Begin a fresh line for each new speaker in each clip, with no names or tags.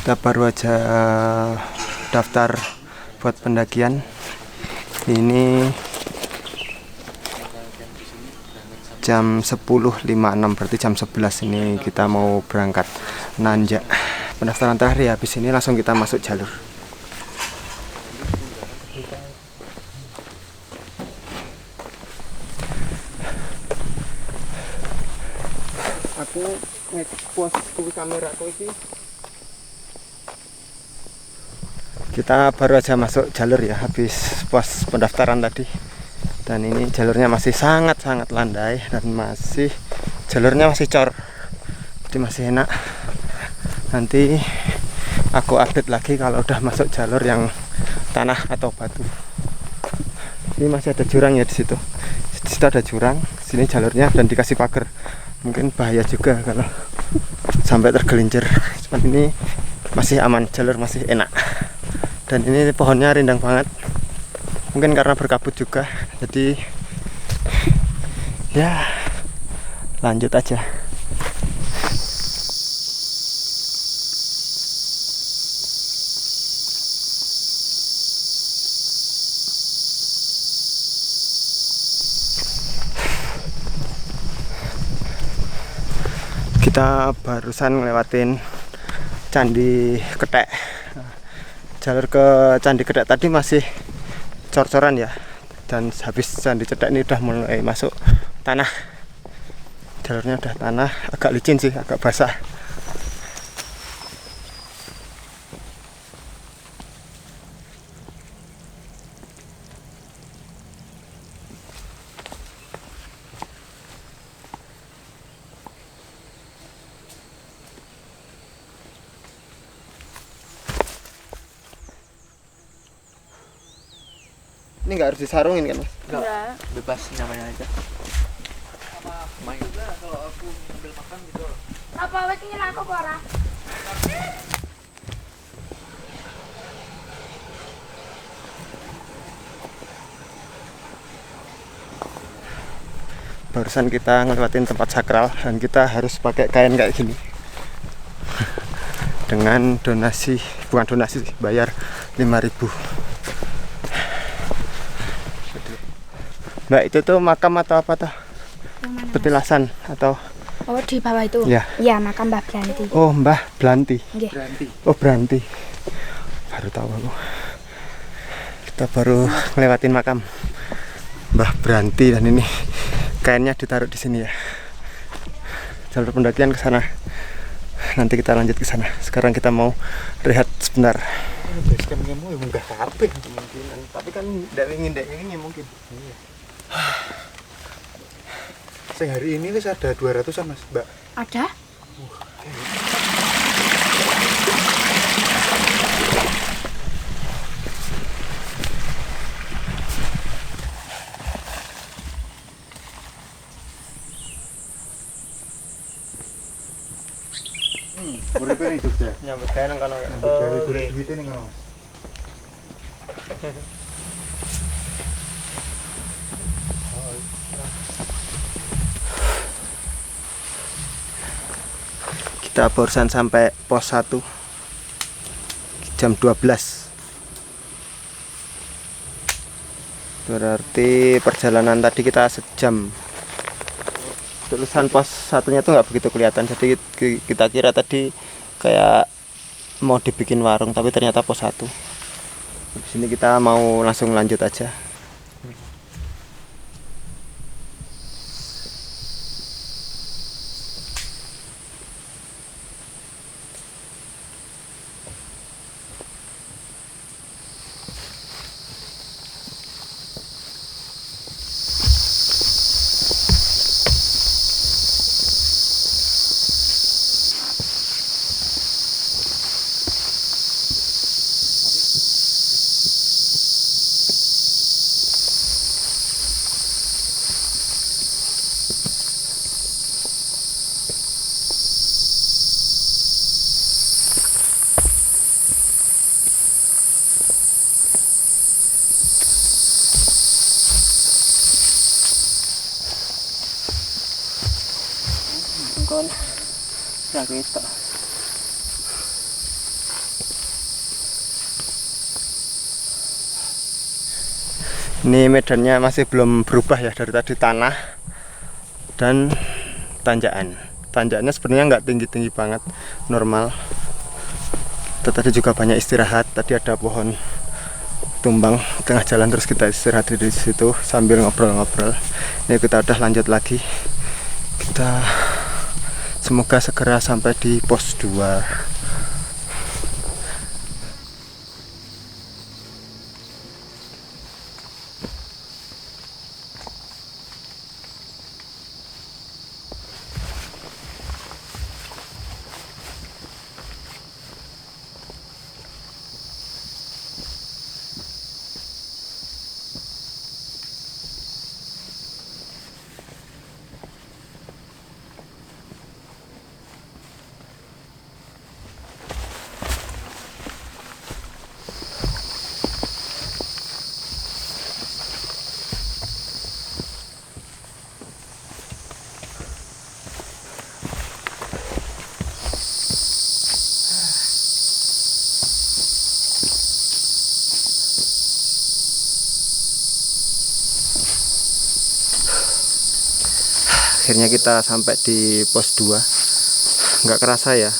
Kita baru aja daftar buat pendakian. Ini jam 10.56, berarti jam 11 ini kita mau berangkat nanjak. Pendaftaran terakhir ya, habis ini langsung kita masuk jalur. Aku nge-post kameraku ini. Kita baru aja masuk jalur ya, habis pos pendaftaran tadi. Dan ini jalurnya masih sangat-sangat landai dan jalurnya masih cor. Jadi masih enak. Nanti aku update lagi kalau udah masuk jalur yang tanah atau batu. Ini masih ada jurang ya di situ. Di situ ada jurang, sini jalurnya dan dikasih pagar. Mungkin bahaya juga kalau sampai tergelincir. Cuman ini masih aman, jalur masih enak. Dan ini pohonnya rindang banget, mungkin karena berkabut juga, jadi ya lanjut aja. Kita barusan ngelewatin Candi Kethek. Jalur ke Candi Kethek tadi masih cor-coran ya, dan habis Candi Kethek ini udah mulai masuk tanah. Jalurnya udah tanah, agak licin sih, agak basah. Ini nggak harus disarungin kan, Mas?
Enggak.
Bebas namanya aja.
Sama main juga kalau aku ngambil makan gitu. Apa wes ini aku ora?
Barusan kita ngelewatin tempat sakral dan kita harus pakai kain kayak gini. Dengan donasi, bukan donasi sih, bayar 5.000. Mbak, itu tuh makam atau apa tuh? Petilasan atau?
Oh, di bawah itu?
Ya.
Iya, makam Mbah Blanti.
Oh, Mbah Blanti.
Berhenti.
Oh, Blanti. Baru tahu aku. Kita baru ngelewatin makam Mbah Blanti dan ini kainnya ditaruh di sini ya. Jalur pendakian ke sana. Nanti kita lanjut ke sana. Sekarang kita mau rehat sebentar.
Basecamp kamu ya munggah kabeh kemungkinan.
Tapi kan ndak ingin mungkin.
Iya. Sehari ini wis ada 200-an Mas, Mbak.
Ada?
Uripe ning Jogja.
Nyambut gawe nang kono.
Gawe golek duwite ning kono.
Kita barusan sampai pos 1 jam 12. Berarti perjalanan tadi kita sejam. Tulisan pos satunya tuh nggak begitu kelihatan, jadi kita kira tadi kayak mau dibikin warung, tapi ternyata pos 1. Di sini kita mau langsung lanjut aja. kon. Ya kita. Ini medannya masih belum berubah ya, dari tadi tanah dan tanjakan. Tanjakannya sebenarnya nggak tinggi-tinggi banget, normal. Tadi juga banyak istirahat. Tadi ada pohon tumbang tengah jalan, terus kita istirahat di situ sambil ngobrol-ngobrol. Ini kita udah lanjut lagi. Kita semoga segera sampai di pos 2. Akhirnya kita sampai di pos 2. Nggak kerasa ya,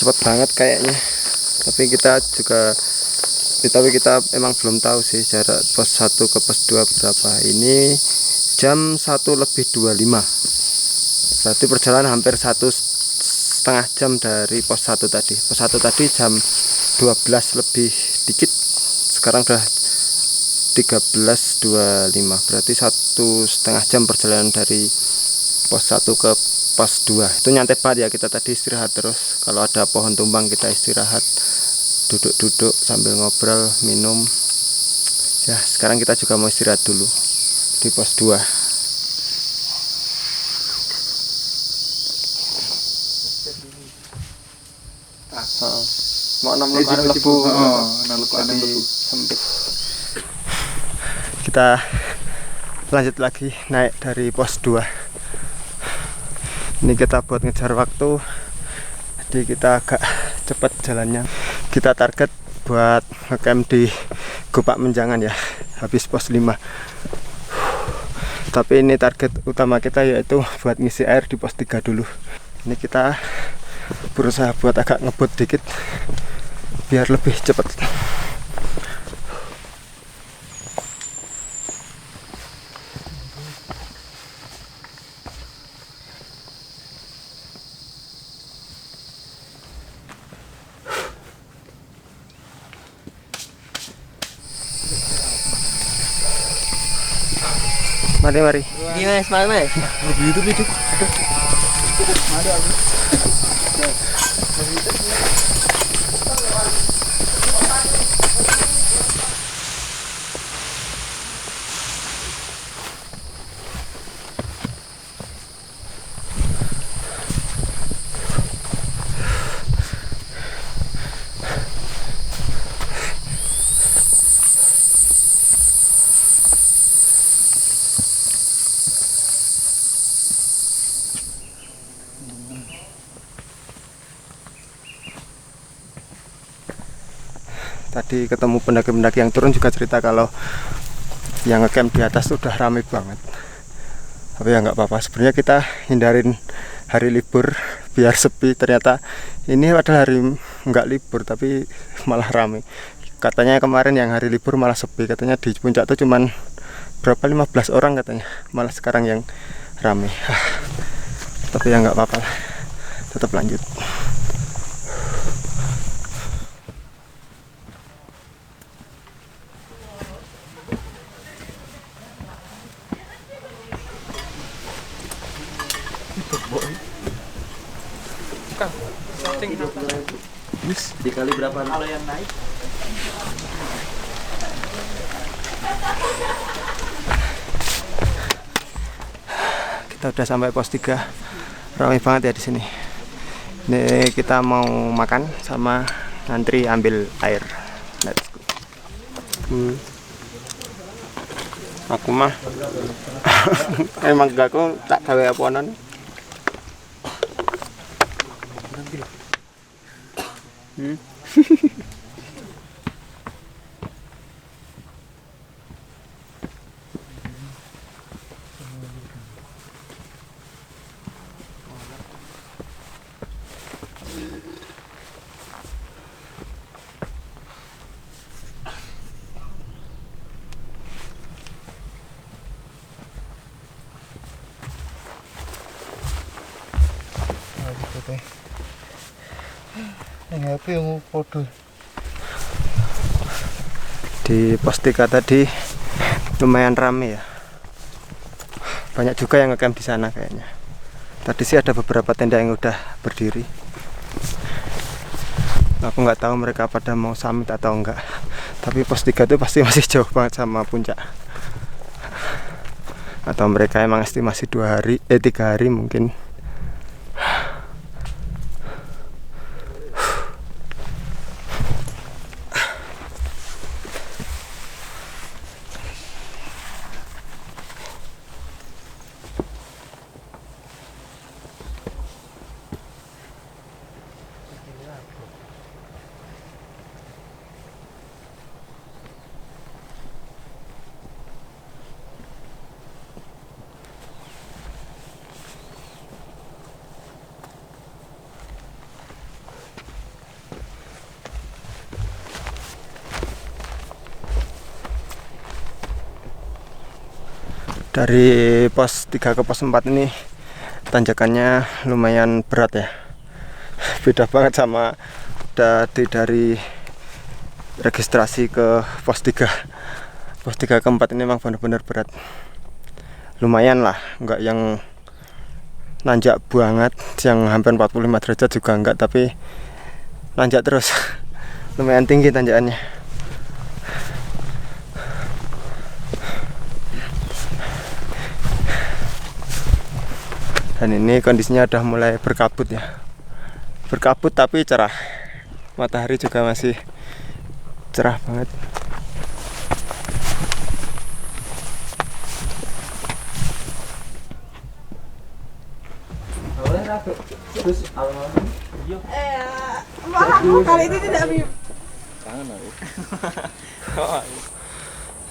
cepet banget kayaknya. Tapi kita emang belum tahu sih jarak pos 1 ke pos 2 berapa. Ini jam 1:25. Berarti perjalanan hampir 1,5 jam dari pos 1 tadi. Pos 1 tadi jam 12 lebih dikit, sekarang udah 13:25, berarti 1,5 jam perjalanan dari pos 1 ke pos 2. Itu nyantai banget ya, kita tadi istirahat terus. Kalau ada pohon tumbang kita istirahat, duduk-duduk sambil ngobrol, minum. Ya, sekarang kita juga mau istirahat dulu di pos 2. Mau lebu sempit. Kita lanjut lagi naik dari pos 2. Ini kita buat ngejar waktu, jadi kita agak cepat jalannya. Kita target buat ngecamp di Gopak Menjangan ya, habis pos 5. Tapi ini target utama kita yaitu buat ngisi air di pos 3 dulu. Ini kita berusaha buat agak ngebut dikit biar lebih cepat. Mari.
Gimana semangat mas?
YouTube itu.
Tadi ketemu pendaki-pendaki yang turun juga cerita kalau yang ngecamp di atas udah rame banget. Tapi ya nggak apa-apa, sebenarnya kita hindarin hari libur biar sepi. Ternyata ini adalah hari nggak libur tapi malah rame. Katanya kemarin yang hari libur malah sepi, katanya di puncak tuh cuman berapa 15 orang katanya, malah sekarang yang rame. Tapi ya nggak apa-apa, tetap lanjut.
Dikali berapa? Kalau yang naik
kita udah sampai pos 3. Ramai banget ya di sini. Ini kita mau makan sama ngantri ambil air. Let's go. Aku mah emang gak, aku tak gawe apa-apa.
Yang HP yang podo.
Di pos 3 tadi lumayan rame ya. Banyak juga yang ngecamp di sana kayaknya. Tadi sih ada beberapa tenda yang udah berdiri. Aku nggak tahu mereka pada mau summit atau enggak. Tapi pos 3 itu pasti masih jauh banget sama puncak. Atau mereka emang estimasi 3 hari mungkin. Dari pos 3 ke pos 4 ini tanjakannya lumayan berat ya. Beda banget sama dari registrasi ke pos 3. Pos 3 ke 4 ini memang benar-benar berat. Lumayan lah, enggak yang nanjak banget, yang hampir 45 derajat juga enggak, tapi nanjak terus. Lumayan tinggi tanjakannya. Dan ini kondisinya udah mulai berkabut ya. Berkabut tapi cerah. Matahari juga masih cerah banget.
Kali ini tidak Bim.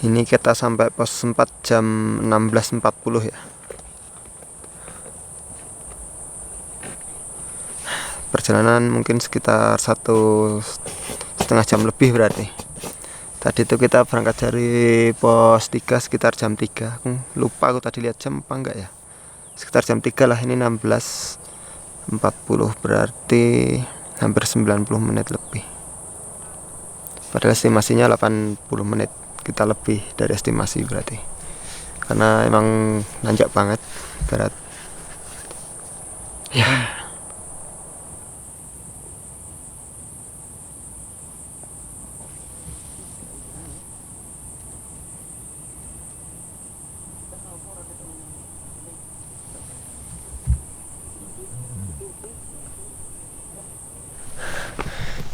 Ini kita sampai pos 4 jam 16.40 ya. Perjalanan mungkin sekitar 1,5 jam lebih berarti. Tadi itu kita berangkat dari pos 3 sekitar jam 3. Lupa aku tadi lihat jam apa enggak ya. Sekitar jam 3 lah, ini 16.40 berarti hampir 90 menit lebih. Padahal estimasinya 80 menit, kita lebih dari estimasi berarti. Karena emang nanjak banget, berat. Ya.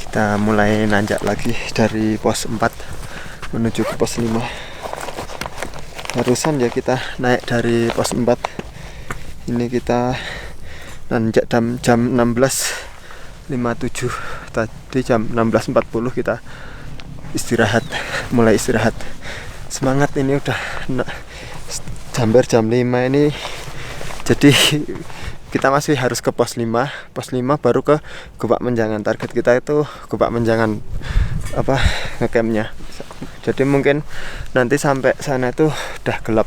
Kita mulai nanjak lagi dari pos 4 menuju ke pos 5. Barusan ya kita naik dari pos 4. Ini kita nanjak jam 16.57. Tadi jam 16.40 kita istirahat, mulai istirahat. Semangat ini udah hampir jam 5 ini. Jadi kita masih harus ke pos 5. Pos 5 baru ke Gubak Menjangan. Target kita itu Gubak Menjangan ngecampnya. Jadi mungkin nanti sampai sana itu udah gelap.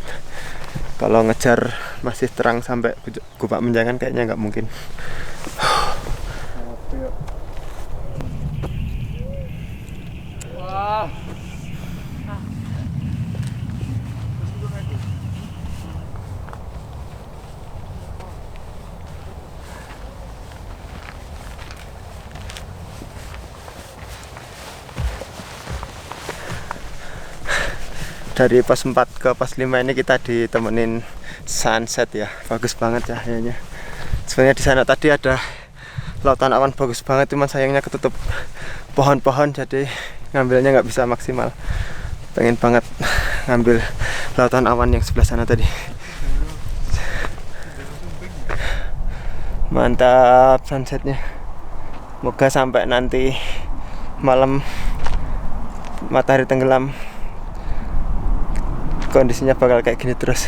Kalau ngejar masih terang sampai Gubak Menjangan kayaknya nggak mungkin.
Wah.
Dari pos 4 ke pos 5 ini kita ditemenin sunset ya. Bagus banget cahayanya. Sebenarnya di sana tadi ada lautan awan bagus banget, cuman sayangnya ketutup pohon-pohon jadi ngambilnya nggak bisa maksimal. Pengen banget ngambil lautan awan yang sebelah sana tadi. Mantap sunsetnya. Semoga sampai nanti malam matahari tenggelam kondisinya bakal kayak gini terus.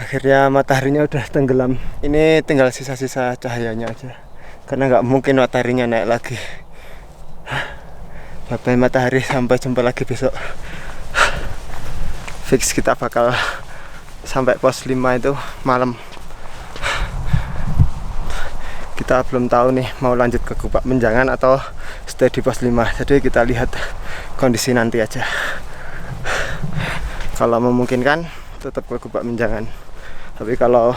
Akhirnya mataharinya udah tenggelam. Ini tinggal sisa-sisa cahayanya aja, karena nggak mungkin mataharinya naik lagi. Bye matahari, sampai jumpa lagi besok. Fix kita bakal sampai pos 5 itu malam. Kita belum tahu nih mau lanjut ke Kubak Menjangan atau stay di pos 5. Jadi kita lihat kondisi nanti aja. Kalau memungkinkan tetap ke Kubak Menjangan. Tapi kalau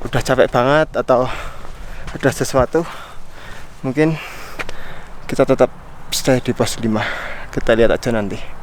udah capek banget atau ada sesuatu, mungkin kita tetap stay di pos 5. Kita lihat aja nanti.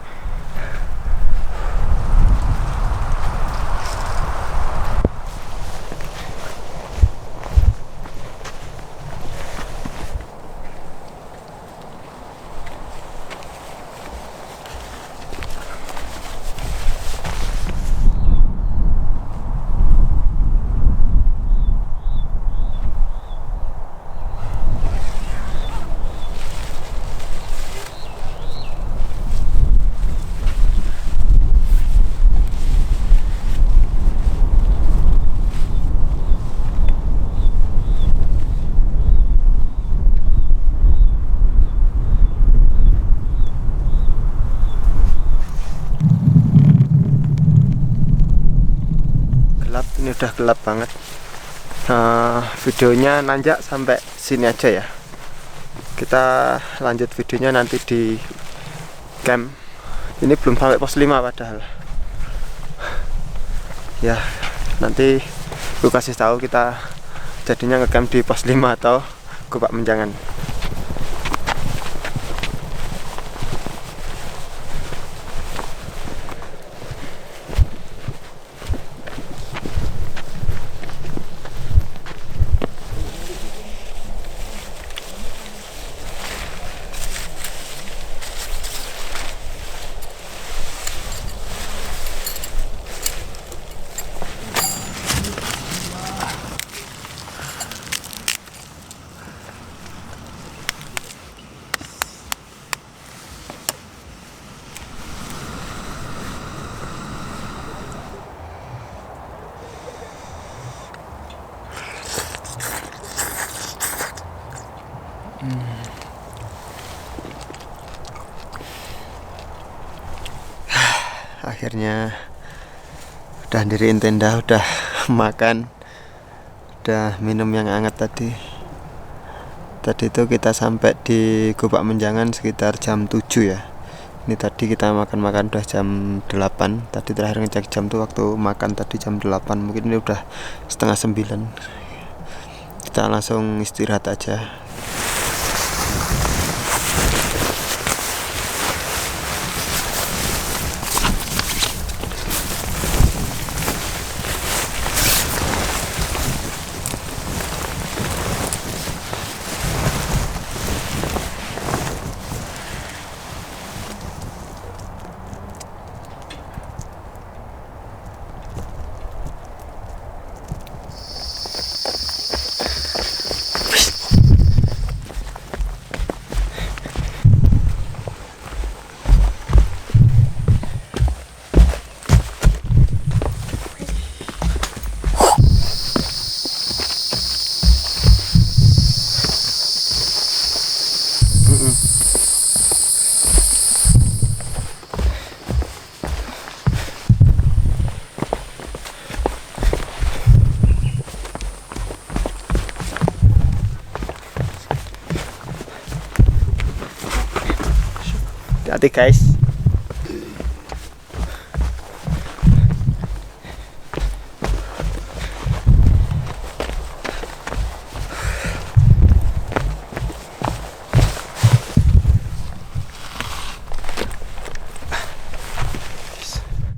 Ini udah gelap banget. Videonya nanjak sampai sini aja ya. Kita lanjut videonya nanti di camp. Ini belum sampai pos 5 padahal. Ya, nanti aku kasih tahu kita jadinya ngecamp di pos 5 atau Kubak Menjangan. Akhirnya udah diriin tenda, udah makan, udah minum yang hangat tadi. Tadi itu kita sampai di Kubak Menjangan sekitar jam 7 ya. Ini tadi kita makan-makan udah jam 8. Tadi terakhir ngecek jam tuh waktu makan tadi jam 8. Mungkin ini udah setengah 9. Kita langsung istirahat aja. Hati guys.